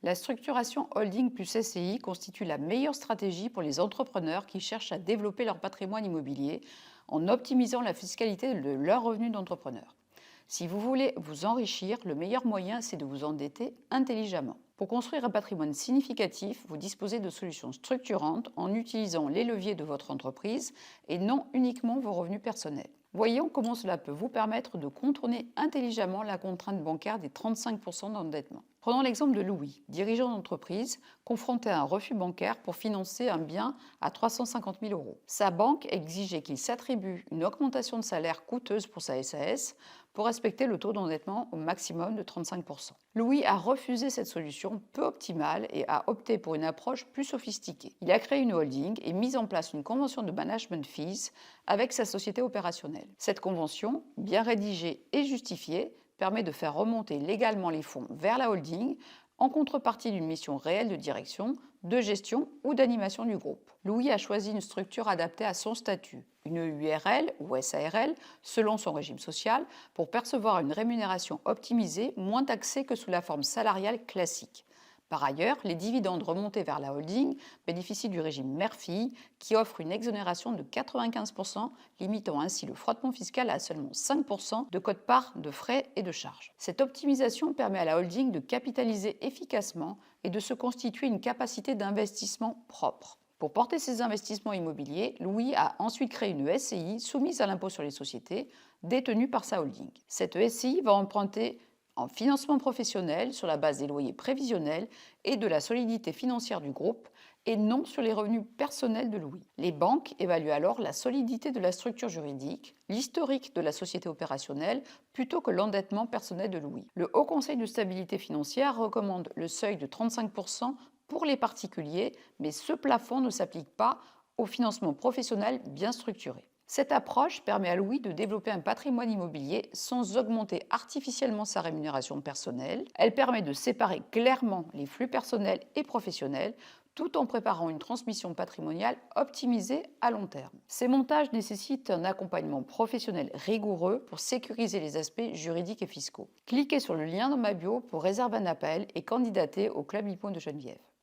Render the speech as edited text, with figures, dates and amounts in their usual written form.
La structuration holding plus SCI constitue la meilleure stratégie pour les entrepreneurs qui cherchent à développer leur patrimoine immobilier en optimisant la fiscalité de leurs revenus d'entrepreneur. Si vous voulez vous enrichir, le meilleur moyen, c'est de vous endetter intelligemment. Pour construire un patrimoine significatif, vous disposez de solutions structurantes en utilisant les leviers de votre entreprise et non uniquement vos revenus personnels. Voyons comment cela peut vous permettre de contourner intelligemment la contrainte bancaire des 35% d'endettement. Prenons l'exemple de Louis, dirigeant d'entreprise, confronté à un refus bancaire pour financer un bien à 350 000 euros. Sa banque exigeait qu'il s'attribue une augmentation de salaire coûteuse pour sa SAS pour respecter le taux d'endettement au maximum de 35%. Louis a refusé cette solution peu optimale et a opté pour une approche plus sophistiquée. Il a créé une holding et mis en place une convention de management fees avec sa société opérationnelle. Cette convention, bien rédigée et justifiée, permet de faire remonter légalement les fonds vers la holding en contrepartie d'une mission réelle de direction, de gestion ou d'animation du groupe. Louis a choisi une structure adaptée à son statut, une URL ou SARL selon son régime social pour percevoir une rémunération optimisée moins taxée que sous la forme salariale classique. Par ailleurs, les dividendes remontés vers la holding bénéficient du régime mère-fille qui offre une exonération de 95%, limitant ainsi le frottement fiscal à seulement 5% de quote-part de frais et de charges. Cette optimisation permet à la holding de capitaliser efficacement et de se constituer une capacité d'investissement propre. Pour porter ses investissements immobiliers, Louis a ensuite créé une SCI soumise à l'impôt sur les sociétés, détenue par sa holding. Cette SCI va emprunter en financement professionnel sur la base des loyers prévisionnels et de la solidité financière du groupe et non sur les revenus personnels de Louis. Les banques évaluent alors la solidité de la structure juridique, l'historique de la société opérationnelle plutôt que l'endettement personnel de Louis. Le Haut Conseil de stabilité financière recommande le seuil de 35% pour les particuliers, mais ce plafond ne s'applique pas au financement professionnel bien structuré. Cette approche permet à Louis de développer un patrimoine immobilier sans augmenter artificiellement sa rémunération personnelle. Elle permet de séparer clairement les flux personnels et professionnels tout en préparant une transmission patrimoniale optimisée à long terme. Ces montages nécessitent un accompagnement professionnel rigoureux pour sécuriser les aspects juridiques et fiscaux. Cliquez sur le lien dans ma bio pour réserver un appel et candidater au Club Hippo de Geneviève.